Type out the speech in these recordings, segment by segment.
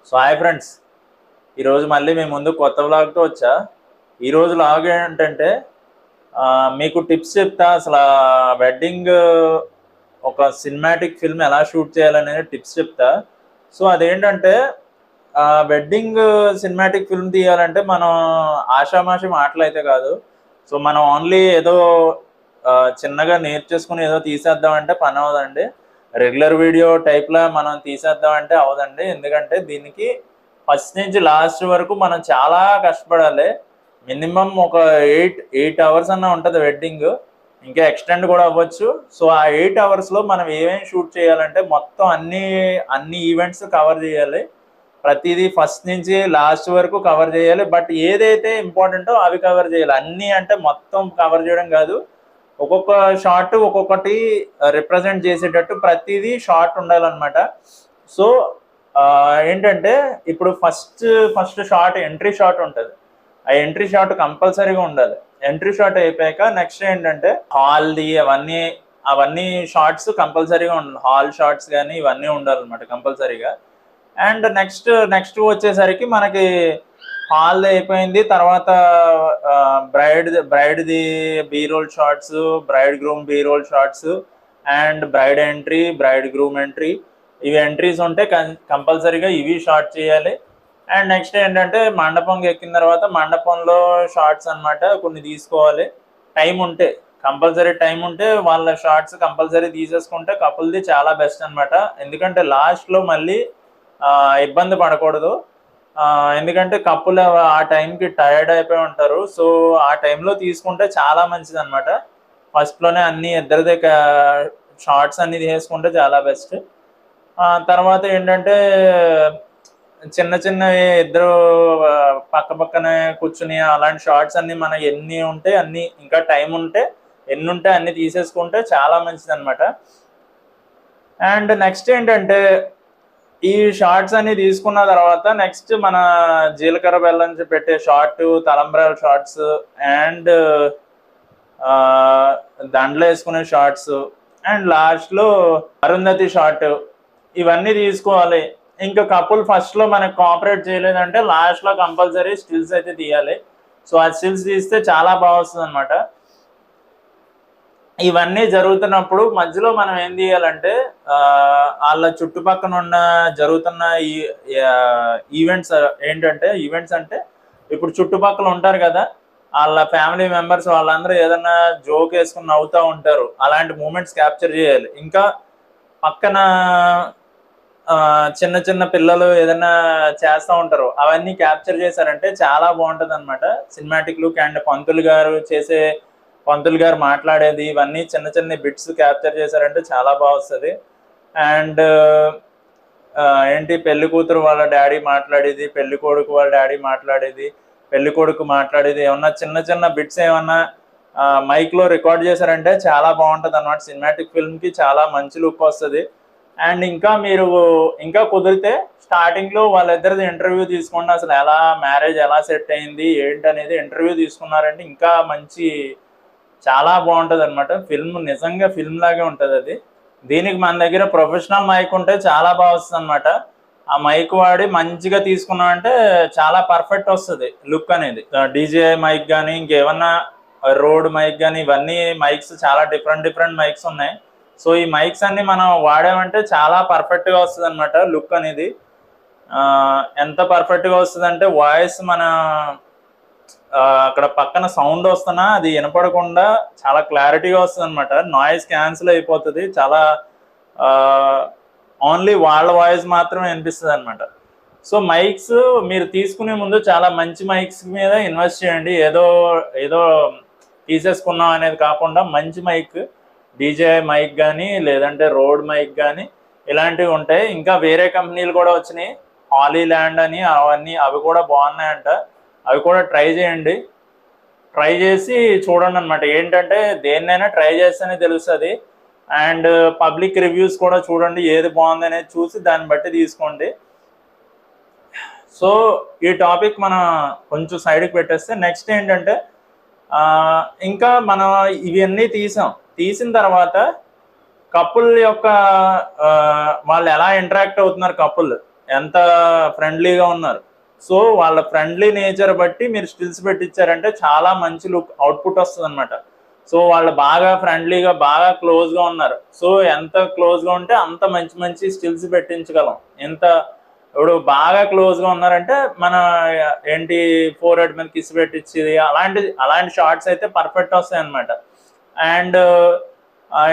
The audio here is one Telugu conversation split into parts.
సో హాయ్ ఫ్రెండ్స్, ఈరోజు మళ్ళీ మేము ముందు కొత్త వ్లాగ్తో వచ్చా. ఈరోజు వ్లాగ్ ఏంటంటే మీకు టిప్స్ చెప్తా. అసలు వెడ్డింగ్ ఒక సినిమాటిక్ ఫిల్మ్ ఎలా షూట్ చేయాలనేది టిప్స్ చెప్తా. సో అదేంటంటే వెడ్డింగ్ సినిమాటిక్ ఫిల్మ్ తీయాలంటే మనం ఆషామాషి మాటలైతే కాదు. సో మనం ఓన్లీ ఏదో చిన్నగా నేర్చేసుకుని ఏదో తీసేద్దామంటే పని అవదండి. రెగ్యులర్ వీడియో టైప్లా మనం తీసేద్దామంటే అవదండి. ఎందుకంటే దీనికి ఫస్ట్ నుంచి లాస్ట్ వరకు మనం చాలా కష్టపడాలి. మినిమం ఒక 8 అవర్స్ అన్న ఉంటుంది వెడ్డింగ్, ఇంకా ఎక్స్టెండ్ కూడా అవ్వచ్చు. సో ఆ 8 అవర్స్లో మనం ఏమేమి షూట్ చేయాలంటే మొత్తం అన్ని ఈవెంట్స్ కవర్ చేయాలి. ప్రతిదీ ఫస్ట్ నుంచి లాస్ట్ వరకు కవర్ చేయాలి. బట్ ఏదైతే ఇంపార్టెంటో అవి కవర్ చేయాలి. అన్నీ అంటే మొత్తం కవర్ చేయడం కాదు, ఒక్కొక్క షార్ట్ ఒక్కొక్కటి రిప్రజెంట్ చేసేటట్టు ప్రతిదీ షార్ట్ ఉండాలన్నమాట. సో ఏంటంటే ఇప్పుడు ఫస్ట్ షార్ట్ ఎంట్రీ షాట్ ఉంటుంది. ఆ ఎంట్రీ షాట్ కంపల్సరీగా ఉండాలి. ఎంట్రీ షాట్ అయిపోయాక నెక్స్ట్ ఏంటంటే హాల్ది అవన్నీ షార్ట్స్ కంపల్సరీగా ఉండాలి. హాల్ షార్ట్స్ కానీ ఇవన్నీ ఉండాలన్నమాట కంపల్సరీగా. అండ్ నెక్స్ట్ వచ్చేసరికి మనకి హాల్ అయిపోయింది. తర్వాత బ్రైడ్ది B roll shorts, bride groom B roll shorts, and bride entry, bride groom entry, ఇవి ఎంట్రీస్ ఉంటే కంపల్సరీగా ఇవి షార్ట్ చేయాలి. అండ్ నెక్స్ట్ ఏంటంటే మండపంకి ఎక్కిన తర్వాత మండపంలో షార్ట్స్ అన్నమాట కొన్ని తీసుకోవాలి. కంపల్సరీ టైం ఉంటే వాళ్ళ షార్ట్స్ కంపల్సరీ తీసేసుకుంటే కపుల్ది చాలా బెస్ట్ అనమాట. ఎందుకంటే లాస్ట్లో మళ్ళీ ఇబ్బంది పడకూడదు. ఎందుకంటే కప్పులు ఆ టైంకి టైర్డ్ అయిపోయి ఉంటారు. సో ఆ టైంలో తీసుకుంటే చాలా మంచిది అనమాట. ఫస్ట్లోనే ఇద్దరిదే షార్ట్స్ అన్ని తీసుకుంటే చాలా బెస్ట్. తర్వాత ఏంటంటే చిన్న ఇద్దరు పక్క పక్కనే కూర్చుని అలాంటి షార్ట్స్ అన్ని మన ఎన్ని ఉంటే అన్ని, ఇంకా టైం ఉంటే ఎన్ని ఉంటే అన్ని తీసేసుకుంటే చాలా మంచిది అనమాట. అండ్ నెక్స్ట్ ఏంటంటే ఈ షార్ట్స్ అన్ని తీసుకున్న తర్వాత నెక్స్ట్ మన జీలకర్ర బెల్లం పెట్టే షార్ట్, తలంబ్రాల షార్ట్స్, అండ్ దండలు వేసుకునే షార్ట్స్, అండ్ లాస్ట్లో అరుంధతి షార్ట్, ఇవన్నీ తీసుకోవాలి. ఇంకా కపుల్ ఫస్ట్లో మనకు కోఆపరేట్ చేయలేదంటే లాస్ట్లో కంపల్సరీ స్టిల్స్ అయితే తీయాలి. సో ఆ స్టిల్స్ తీస్తే చాలా బాగా వస్తుంది అనమాట. ఇవన్నీ జరుగుతున్నప్పుడు మధ్యలో మనం ఏం చేయాలంటే వాళ్ళ చుట్టుపక్కల జరుగుతున్న ఈవెంట్స్ అంటే ఇప్పుడు చుట్టుపక్కల ఉంటారు కదా, వాళ్ళ ఫ్యామిలీ మెంబర్స్ వాళ్ళందరూ ఏదన్నా జోక్ వేసుకుని నవ్వుతూ ఉంటారు. అలాంటి మూమెంట్స్ క్యాప్చర్ చేయాలి. ఇంకా పక్కన చిన్న పిల్లలు ఏదైనా చేస్తూ ఉంటారు, అవన్నీ క్యాప్చర్ చేశారంటే చాలా బాగుంటుంది అనమాట సినిమాటిక్ లుక్. అండ్ పంతులు గారు మాట్లాడేది, ఇవన్నీ చిన్న బిట్స్ క్యాప్చర్ చేశారంటే చాలా బాగా వస్తుంది. అండ్ పెళ్లి కూతురు వాళ్ళ డాడీ మాట్లాడేది, పెళ్లి కొడుకు వాళ్ళ డాడీ మాట్లాడేది, పెళ్లి కొడుకు మాట్లాడేది, ఏమన్నా చిన్న బిట్స్ ఏమన్నా మైక్లో రికార్డ్ చేశారంటే చాలా బాగుంటుంది అనమాట. సినిమాటిక్ ఫిల్మ్కి చాలా మంచి లుక్ వస్తుంది. అండ్ ఇంకా కుదిరితే స్టార్టింగ్లో వాళ్ళిద్దరిది ఇంటర్వ్యూ తీసుకోండి. అసలు మ్యారేజ్ ఎలా సెట్ అయింది ఏంటనేది ఇంటర్వ్యూ తీసుకున్నారంటే ఇంకా చాలా బాగుంటుంది అనమాట. ఫిల్మ్ నిజంగా ఫిల్మ్ లాగే ఉంటుంది అది. దీనికి మన దగ్గర ప్రొఫెషనల్ మైక్ ఉంటే చాలా బాగా వస్తుంది అనమాట. ఆ మైక్ వాడి మంచిగా తీసుకున్నామంటే చాలా పర్ఫెక్ట్ వస్తుంది లుక్ అనేది. డీజే మైక్ కానీ ఇంకేమన్నా రోడ్ మైక్ కానీ, ఇవన్నీ మైక్స్ చాలా డిఫరెంట్ మైక్స్ ఉన్నాయి. సో ఈ మైక్స్ అన్ని మనం వాడామంటే చాలా పర్ఫెక్ట్గా వస్తుంది అనమాట లుక్ అనేది. ఎంత పర్ఫెక్ట్గా వస్తుంది అంటే వాయిస్ అక్కడ పక్కన సౌండ్ వస్తున్నా అది వినపడకుండా చాలా క్లారిటీగా వస్తుంది అనమాట. నాయిస్ క్యాన్సిల్ అయిపోతుంది. చాలా ఓన్లీ వాళ్ళ వాయిస్ మాత్రమే వినిపిస్తుంది అనమాట. సో మైక్స్ మీరు తీసుకునే ముందు చాలా మంచి మైక్స్ మీద ఇన్వెస్ట్ చేయండి. ఏదో తీసేసుకున్నాం అనేది కాకుండా మంచి మైక్, డీజే మైక్ కానీ లేదంటే రోడ్ మైక్ కానీ ఇలాంటివి ఉంటాయి. ఇంకా వేరే కంపెనీలు కూడా వచ్చినాయి, హాలీ ల్యాండ్ అని, అవి కూడా బాగున్నాయంట. అవి కూడా ట్రై చేయండి. ట్రై చేసి చూడండి అనమాట. ఏంటంటే దేన్నైనా ట్రై చేస్తేనే తెలుస్తుంది. అండ్ పబ్లిక్ రివ్యూస్ కూడా చూడండి, ఏది బాగుంది అనేది చూసి దాన్ని బట్టి తీసుకోండి. సో ఈ టాపిక్ మనం కొంచెం సైడ్కి పెట్టేస్తే నెక్స్ట్ ఏంటంటే ఇంకా మనం ఇవన్నీ తీసిన తర్వాత కపుల్ యొక్క వాళ్ళు ఎలా ఇంటరాక్ట్ అవుతున్నారు, ఎంత ఫ్రెండ్లీగా ఉన్నారు. సో వాళ్ళ ఫ్రెండ్లీ నేచర్ బట్టి మీరు స్టిల్స్ పెట్టించారంటే చాలా మంచి లుక్ అవుట్పుట్ వస్తుంది అనమాట. సో వాళ్ళు బాగా ఫ్రెండ్లీగా బాగా క్లోజ్గా ఉన్నారు. సో ఎంత క్లోజ్గా ఉంటే అంత మంచి మంచి స్టిల్స్ పెట్టించగలం. ఎంత ఇప్పుడు బాగా క్లోజ్గా ఉన్నారంటే మన ఏంటి ఫోర్ హెడ్ మీద కిస్ పెట్టించేది అలాంటి షార్ట్స్ అయితే పర్ఫెక్ట్ వస్తాయి అనమాట. అండ్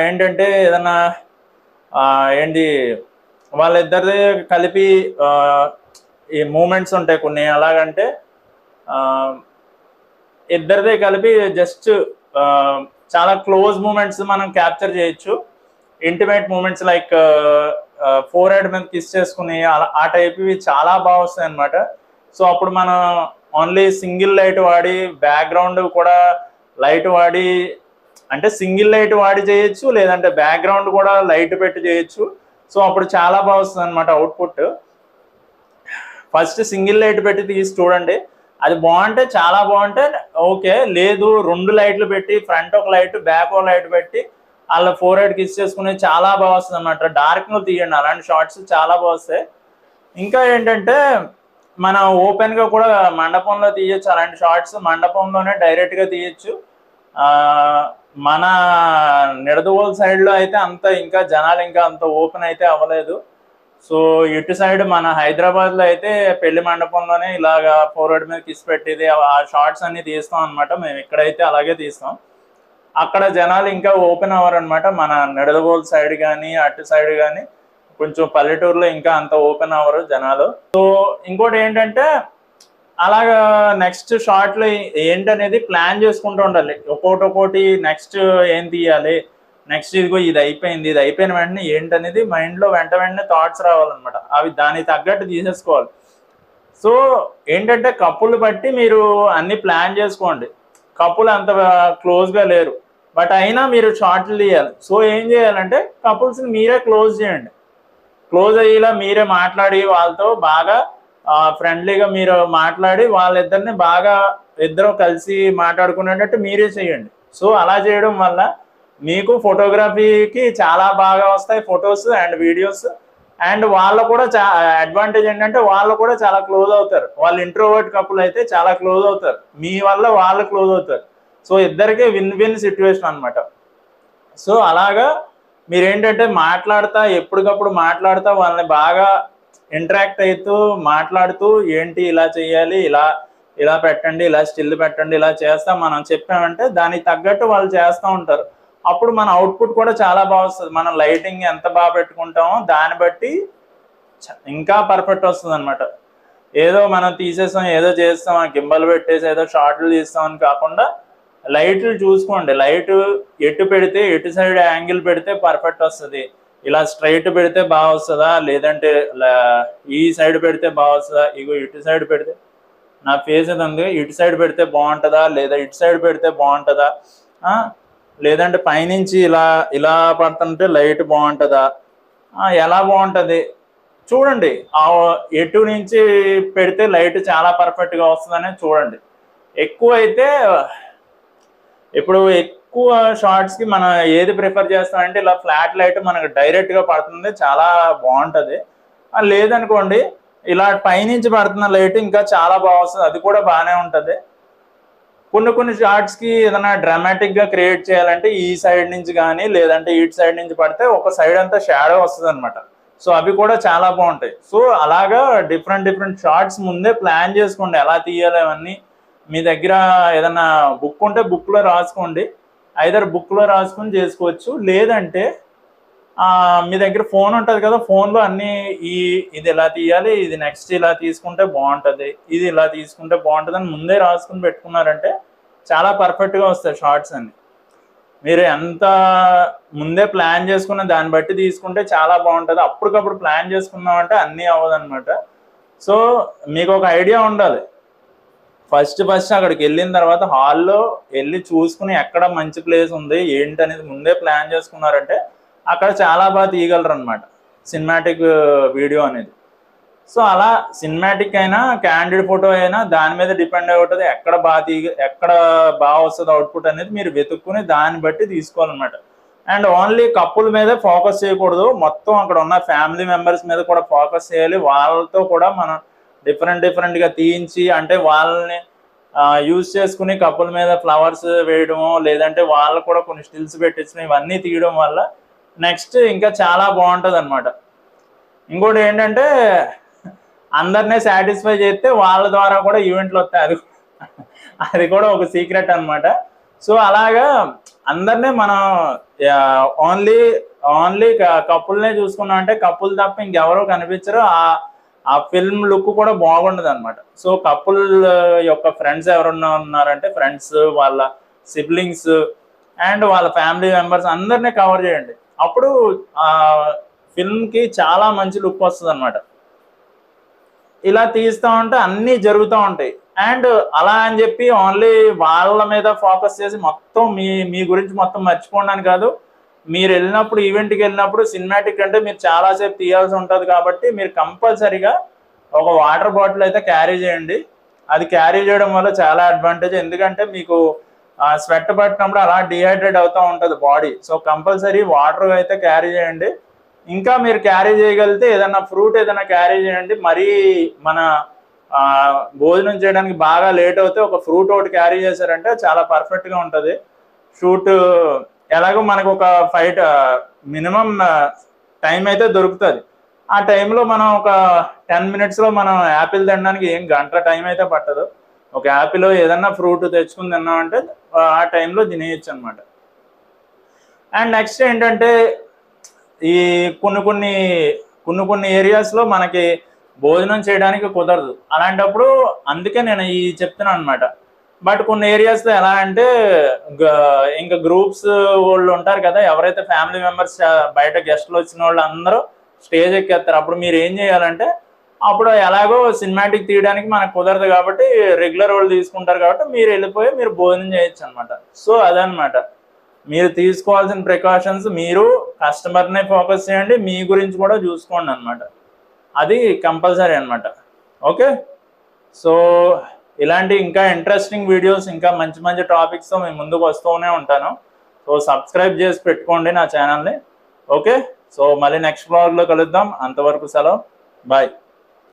ఏంటంటే ఏదన్నా ఏంటి వాళ్ళిద్దరిది కలిపి ఈ మూమెంట్స్ ఉంటాయి కొన్ని. ఎలాగంటే ఇద్దరిదే కలిపి జస్ట్ చాలా క్లోజ్ మూమెంట్స్ మనం క్యాప్చర్ చేయొచ్చు. Intimate moments like forehead మీద కిస్ చేసుకుని ఆ టైప్ ఇవి చాలా బాగా వస్తాయి అనమాట. సో అప్పుడు మనం ఓన్లీ సింగిల్ లైట్ వాడి బ్యాక్గ్రౌండ్ కూడా లైట్ వాడి అంటే సింగిల్ లైట్ వాడి చేయొచ్చు, లేదంటే బ్యాక్గ్రౌండ్ కూడా లైట్ పెట్టి చేయొచ్చు. సో అప్పుడు చాలా బాగా వస్తుంది అనమాట అవుట్పుట్. ఫస్ట్ సింగిల్ లైట్ పెట్టి తీసి చూడండి, అది బాగుంటే చాలా బాగుంటే ఓకే. లేదు 2 లైట్లు పెట్టి ఫ్రంట్ ఒక లైట్ బ్యాక్ ఒక లైట్ పెట్టి వాళ్ళ ఫోర్ హెడ్ కిస్ చేసుకుని చాలా బాగా వస్తుంది అనమాట. డార్క్లో తీయండి, అలాంటి షార్ట్స్ చాలా బాగా వస్తాయి. ఇంకా ఏంటంటే మనం ఓపెన్గా కూడా మండపంలో తీయచ్చు. అలాంటి షార్ట్స్ మండపంలోనే డైరెక్ట్గా తీయచ్చు. మన నిడదవోలు సైడ్లో అయితే అంత ఇంకా జనాలు ఇంకా అంత ఓపెన్ అయితే అవ్వలేదు. సో ఇటు సైడ్ మన హైదరాబాద్లో అయితే పెళ్లి మండపంలోనే ఇలాగా ఫోర్ హెడ్ మీద కిస్ పెట్టేది ఆ షార్ట్స్ అన్ని తీస్తాం అనమాట. మేము ఇక్కడైతే అలాగే తీస్తాం. అక్కడ జనాలు ఇంకా ఓపెన్ అవ్వరు అనమాట. మన నిడదవోలు సైడ్ కానీ అటు సైడ్ కానీ కొంచెం పల్లెటూరులో ఇంకా అంత ఓపెన్ అవ్వరు జనాలు. సో ఇంకోటి ఏంటంటే అలాగా నెక్స్ట్ షార్ట్లో ఏంటనేది ప్లాన్ చేసుకుంటూ ఉండాలి. ఒక్కోటి నెక్స్ట్ ఏం తీయాలి, నెక్స్ట్ ఇదిగో ఇది అయిపోయిన వెంటనే ఏంటనేది మైండ్లో వెంటనే థాట్స్ రావాలన్నమాట. అవి దానికి తగ్గట్టు తీసేసుకోవాలి. సో ఏంటంటే కపుల్ బట్టి మీరు అన్ని ప్లాన్ చేసుకోండి. కపుల్ అంత క్లోజ్గా లేరు, బట్ అయినా మీరు షార్ట్లు తీయాలి. సో ఏం చేయాలంటే కపుల్స్ని మీరే క్లోజ్ చేయండి. క్లోజ్ అయ్యేలా మీరే మాట్లాడి వాళ్ళతో బాగా ఫ్రెండ్లీగా మీరు మాట్లాడి వాళ్ళిద్దరిని బాగా ఇద్దరు కలిసి మాట్లాడుకునేటట్టు మీరే చేయండి. సో అలా చేయడం వల్ల మీకు ఫోటోగ్రఫీకి చాలా బాగా వస్తాయి ఫొటోస్ అండ్ వీడియోస్. అండ్ వాళ్ళు కూడా అడ్వాంటేజ్ ఏంటంటే వాళ్ళు కూడా చాలా క్లోజ్ అవుతారు. వాళ్ళు ఇంట్రోవర్ట్ కపుల్ అయితే చాలా క్లోజ్ అవుతారు, మీ వల్ల వాళ్ళు క్లోజ్ అవుతారు. సో ఇద్దరికీ విన్ విన్ సిచ్యువేషన్ అనమాట. సో అలాగా మీరేంటంటే ఎప్పటికప్పుడు మాట్లాడుతూ వాళ్ళని బాగా ఇంటరాక్ట్ అవుతూ మాట్లాడుతూ ఏంటి ఇలా చేయాలి, ఇలా పెట్టండి, ఇలా స్టిల్ పెట్టండి, ఇలా చేస్తాం మనం చెప్పామంటే దానికి తగ్గట్టు వాళ్ళు చేస్తూ ఉంటారు. అప్పుడు మన అవుట్పుట్ కూడా చాలా బాగా వస్తుంది. మనం లైటింగ్ ఎంత బాగా పెట్టుకుంటామో దాన్ని బట్టి ఇంకా పర్ఫెక్ట్ వస్తుంది అనమాట. ఏదో మనం తీసేస్తాం ఏదో చేస్తాం గింబల్ పెట్టేసి ఏదో షార్ట్లు తీస్తామని కాకుండా లైట్లు చూసుకోండి. లైట్ ఎటు పెడితే ఎటు సైడ్ యాంగిల్ పెడితే పర్ఫెక్ట్ వస్తుంది. ఇలా స్ట్రైట్ పెడితే బాగా వస్తుందా, లేదంటే ఈ సైడ్ పెడితే బాగా వస్తుందా, ఇగో ఇటు సైడ్ పెడితే నా ఫేస్ ఇది ఉంది ఇటు సైడ్ పెడితే బాగుంటుందా, లేదా ఇటు సైడ్ పెడితే బాగుంటుందా, లేదంటే పైనుంచి ఇలా పడుతుంటే లైట్ బాగుంటుందా, ఎలా బాగుంటుంది చూడండి. ఎటు నుంచి పెడితే లైట్ చాలా పర్ఫెక్ట్గా వస్తుందని చూడండి. ఇప్పుడు ఎక్కువ షార్ట్స్కి మనం ఏది ప్రిఫర్ చేస్తామంటే ఇలా ఫ్లాట్ లైట్ మనకు డైరెక్ట్గా పడుతుంది, చాలా బాగుంటుంది. లేదనుకోండి ఇలా పైనుంచి పడుతున్న లైట్ ఇంకా చాలా బాగా వస్తుంది, అది కూడా బాగానే ఉంటుంది. కొన్ని షార్ట్స్కి ఏదైనా డ్రామాటిక్గా క్రియేట్ చేయాలంటే ఈ సైడ్ నుంచి కానీ లేదంటే ఇటు సైడ్ నుంచి పడితే ఒక సైడ్ అంతా షాడో వస్తుంది అనమాట. సో అవి కూడా చాలా బాగుంటాయి. సో అలాగా డిఫరెంట్ షార్ట్స్ ముందే ప్లాన్ చేసుకోండి ఎలా తీయాలి అవన్నీ. మీ దగ్గర ఏదైనా బుక్ ఉంటే బుక్లో రాసుకోండి, ఐదర్ బుక్లో రాసుకొని చేసుకోవచ్చు. లేదంటే మీ దగ్గర ఫోన్ ఉంటుంది కదా, ఫోన్లో అన్నీ ఇది ఎలా తీయాలి, ఇది నెక్స్ట్ ఇలా తీసుకుంటే బాగుంటుంది, ఇది ఇలా తీసుకుంటే బాగుంటుంది అని ముందే రాసుకుని పెట్టుకున్నారంటే చాలా పర్ఫెక్ట్గా వస్తాయి షార్ట్స్ అన్ని. మీరు ఎంత ముందే ప్లాన్ చేసుకున్న దాన్ని బట్టి తీసుకుంటే చాలా బాగుంటుంది. అప్పటికప్పుడు ప్లాన్ చేసుకున్నామంటే అన్నీ అవ్వదన్నమాట. సో మీకు ఒక ఐడియా ఉండాలి. ఫస్ట్ అక్కడికి వెళ్ళిన తర్వాత హాల్లో వెళ్ళి చూసుకుని ఎక్కడ మంచి ప్లేస్ ఉంది ఏంటనేది ముందే ప్లాన్ చేసుకున్నారంటే అక్కడ చాలా బాగా తీయగలరు అనమాట సినిమాటిక్ వీడియో అనేది. సో అలా సినిమాటిక్ అయినా క్యాండిడ్ ఫోటో అయినా దాని మీద డిపెండ్ అయి ఉంటుంది. ఎక్కడ బాగా వస్తుంది అవుట్పుట్ అనేది మీరు వెతుక్కుని దాన్ని బట్టి తీసుకోవాలన్నమాట. అండ్ ఓన్లీ కపుల్ మీదే ఫోకస్ చేయకూడదు, మొత్తం అక్కడ ఉన్న ఫ్యామిలీ మెంబర్స్ మీద కూడా ఫోకస్ చేయాలి. వాళ్ళతో కూడా మనం డిఫరెంట్గా తీయించి, అంటే వాళ్ళని యూజ్ చేసుకుని కపుల్ మీద ఫ్లవర్స్ వేయడము, లేదంటే వాళ్ళు కూడా కొన్ని స్టిల్స్ పెట్టించడం, ఇవన్నీ తీయడం వల్ల నెక్స్ట్ ఇంకా చాలా బాగుంటుంది అనమాట. ఇంకోటి ఏంటంటే అందరినీ సాటిస్ఫై చేస్తే వాళ్ళ ద్వారా కూడా ఈవెంట్లు వస్తాయి, అది కూడా ఒక సీక్రెట్ అనమాట. సో అలాగా అందరినీ మనం ఓన్లీ కపుల్నే చూసుకున్నాం అంటే కపుల్ తప్ప ఇంకెవరో కనిపించరు, ఆ ఫిల్మ్ లుక్ కూడా బాగుండదు అనమాట. సో కపుల్ యొక్క ఫ్రెండ్స్ ఎవరన్నా ఉన్నారంటే ఫ్రెండ్స్, వాళ్ళ సిబ్లింగ్స్ అండ్ వాళ్ళ ఫ్యామిలీ మెంబర్స్ అందరినీ కవర్ చేయండి. అప్పుడు ఆ ఫిల్మ్కి చాలా మంచి లుక్ వస్తుంది అనమాట. ఇలా తీస్తూ ఉంటే అన్నీ జరుగుతూ ఉంటాయి. అండ్ అలా అని చెప్పి ఓన్లీ వాళ్ళ మీద ఫోకస్ చేసి మొత్తం మీ గురించి మొత్తం మర్చిపోవడానికి కాదు. మీరు వెళ్ళినప్పుడు, ఈవెంట్కి వెళ్ళినప్పుడు సినిమాటిక్ అంటే మీరు చాలాసేపు తీయాల్సి ఉంటుంది కాబట్టి మీరు కంపల్సరీగా ఒక వాటర్ బాటిల్ అయితే క్యారీ చేయండి. అది క్యారీ చేయడం వల్ల చాలా అడ్వాంటేజ్, ఎందుకంటే మీకు స్వెట్ పట్టినప్పుడు అలా డిహైడ్రేట్ అవుతూ ఉంటుంది బాడీ. సో కంపల్సరీ వాటర్ అయితే క్యారీ చేయండి. ఇంకా మీరు క్యారీ చేయగలిగితే ఏదైనా ఫ్రూట్ ఏదైనా క్యారీ చేయండి. మరీ మన భోజనం చేయడానికి బాగా లేట్ అవుతే ఒక ఫ్రూట్ ఒకటి క్యారీ చేశారంటే చాలా పర్ఫెక్ట్గా ఉంటుంది షూట్. ఎలాగో మనకు ఒక మినిమం టైం అయితే దొరుకుతుంది. ఆ టైంలో మనం ఒక 10 minutesలో మనం యాపిల్ తినడానికి ఏం గంట టైం అయితే పట్టదు. ఒక యాపిల్ ఏదన్నా ఫ్రూట్ తెచ్చుకుని తిన్నామంటే ఆ టైంలో తినేయచ్చు అనమాట. అండ్ నెక్స్ట్ ఏంటంటే ఈ కొన్ని ఏరియాస్లో మనకి భోజనం చేయడానికి కుదరదు. అలాంటప్పుడు అందుకే నేను చెప్తున్నాను అనమాట. బట్ కొన్ని ఏరియాస్లో ఎలా అంటే ఇంకా గ్రూప్స్ వాళ్ళు ఉంటారు కదా, ఎవరైతే ఫ్యామిలీ మెంబర్స్ బయట గెస్ట్లు వచ్చిన వాళ్ళు అందరూ స్టేజ్ ఎక్కేస్తారు. అప్పుడు మీరు ఏం చేయాలంటే, అప్పుడు ఎలాగో సినిమాటిక్ తీయడానికి మనకు కుదరదు కాబట్టి రెగ్యులర్ వాళ్ళు తీసుకుంటారు కాబట్టి మీరు వెళ్ళిపోయి మీరు భోజనం చేయొచ్చు అనమాట. సో అదనమాట మీరు తీసుకోవాల్సిన ప్రికాషన్స్. మీరు కస్టమర్నే ఫోకస్ చేయండి, మీ గురించి కూడా చూసుకోండి అనమాట. అది కంపల్సరీ అనమాట. ఓకే, సో ఇలాంటి ఇంకా ఇంట్రెస్టింగ్ వీడియోస్, ఇంకా మంచి మంచి టాపిక్స్తో మేము ముందుకు వస్తూనే ఉంటాను. సో సబ్స్క్రైబ్ చేసి పెట్టుకోండి నా ఛానల్ని. ఓకే, సో మళ్ళీ నెక్స్ట్ బ్లాగ్లో కలుద్దాం. అంతవరకు సెలవు, బాయ్.